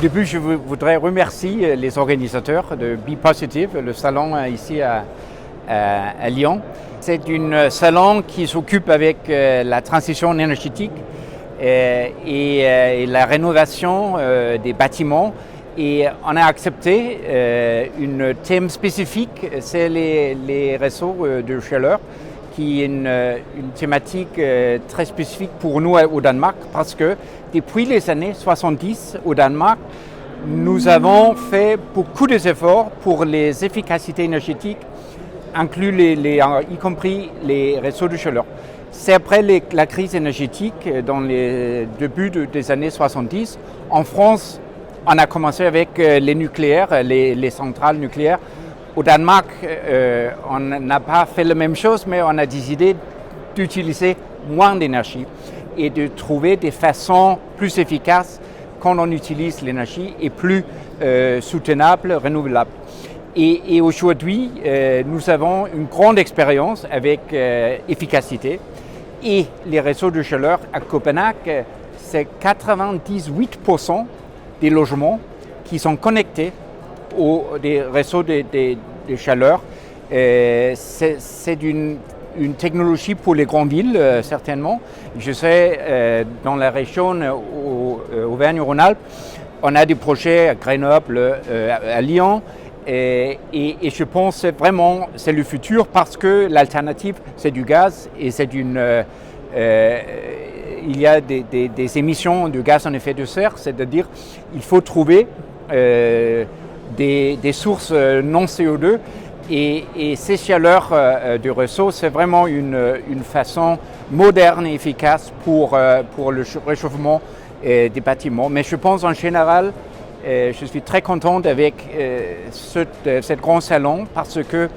début, je voudrais remercier les organisateurs de Be Positive, le salon ici à Lyon. C'est un salon qui s'occupe avec la transition énergétique et la rénovation des bâtiments. Et on a accepté un thème spécifique, c'est les réseaux de chaleur, qui est une thématique très spécifique pour nous au Danemark, parce que depuis les années 70 au Danemark, nous avons fait beaucoup d'efforts pour les efficacités énergétiques, y compris les réseaux de chaleur. C'est après la crise énergétique dans les débuts des années 70. En France, on a commencé avec les nucléaires, les centrales nucléaires. Au Danemark, on n'a pas fait la même chose, mais on a décidé d'utiliser moins d'énergie et de trouver des façons plus efficaces quand on utilise l'énergie et plus soutenables, renouvelables. Et aujourd'hui, nous avons une grande expérience avec efficacité. Et les réseaux de chaleur à Copenhague, c'est 98% des logements qui sont connectés des réseaux de chaleur. C'est une technologie pour les grandes villes, certainement. Je sais, dans la région Auvergne-Rhône-Alpes, on a des projets à Grenoble, à Lyon, et je pense vraiment c'est le futur parce que l'alternative, c'est du gaz et il y a des émissions de gaz en effet de serre, c'est-à-dire il faut trouver des sources non CO2 et ces chaleurs de réseau, c'est vraiment une façon moderne et efficace pour le réchauffement des bâtiments. Mais je pense en général, je suis très contente avec ce grand salon parce que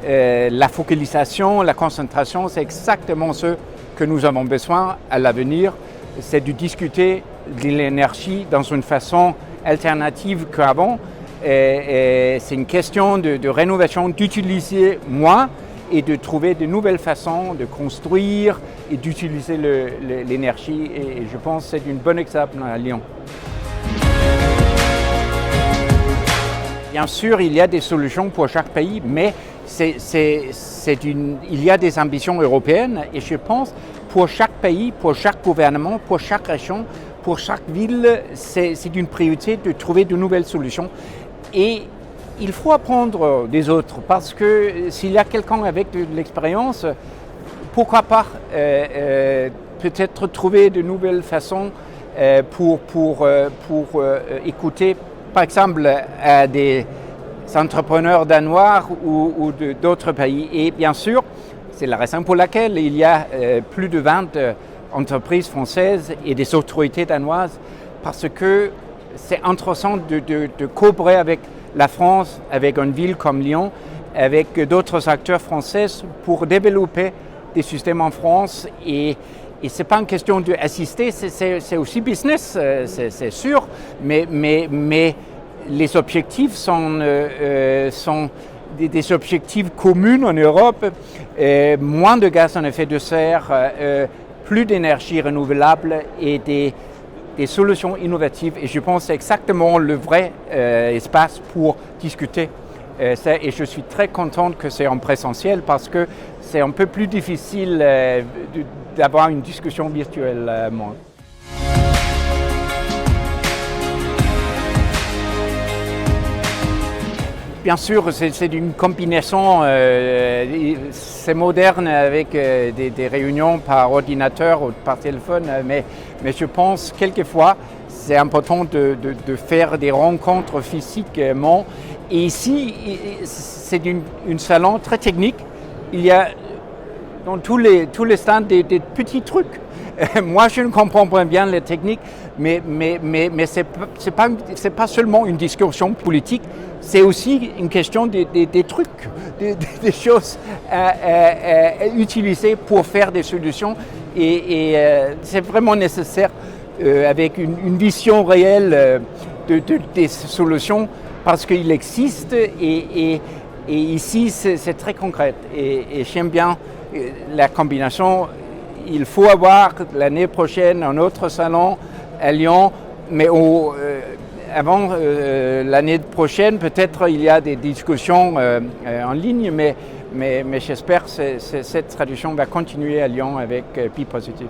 la focalisation, la concentration, c'est exactement ce que nous avons besoin à l'avenir, c'est de discuter de l'énergie dans une façon alternative qu'avant. C'est une question de rénovation, d'utiliser moins et de trouver de nouvelles façons de construire et d'utiliser l'énergie. Et je pense que c'est un bon exemple à Lyon. Bien sûr, il y a des solutions pour chaque pays, mais il y a des ambitions européennes et je pense pour chaque pays, pour chaque gouvernement, pour chaque région, pour chaque ville, c'est une priorité de trouver de nouvelles solutions. Et il faut apprendre des autres parce que s'il y a quelqu'un avec de l'expérience, pourquoi pas peut-être trouver de nouvelles façons pour écouter, par exemple, à des entrepreneurs danois ou d'autres pays. Et bien sûr, c'est la raison pour laquelle il y a plus de 20 entreprises françaises et des autorités danoises, parce que c'est intéressant de coopérer avec la France, avec une ville comme Lyon, avec d'autres acteurs français pour développer des systèmes en France. Et ce n'est pas une question d'assister, c'est aussi business, c'est sûr, mais les objectifs sont des objectifs communs en Europe, moins de gaz en effet de serre, plus d'énergie renouvelable et des solutions innovatives. Et je pense que c'est exactement le vrai espace pour discuter ça. Et je suis très contente que c'est en présentiel parce que c'est un peu plus difficile d'avoir une discussion virtuellement. Bien sûr, c'est une combinaison, c'est moderne avec des réunions par ordinateur ou par téléphone, mais je pense quelquefois c'est important de faire des rencontres physiquement. Et ici, c'est un salon très technique. Il y a dans tous les stands des petits trucs. Moi, je ne comprends pas bien les techniques, mais c'est pas seulement une discussion politique, c'est aussi une question des trucs, des choses à utiliser pour faire des solutions. Et c'est vraiment nécessaire avec une vision réelle des solutions parce qu'il existe et ici c'est très concret. Et j'aime bien la combinaison. Il faut avoir l'année prochaine un autre salon à Lyon, mais avant l'année prochaine, peut-être il y a des discussions en ligne, mais j'espère que cette traduction va continuer à Lyon avec Pi Positive.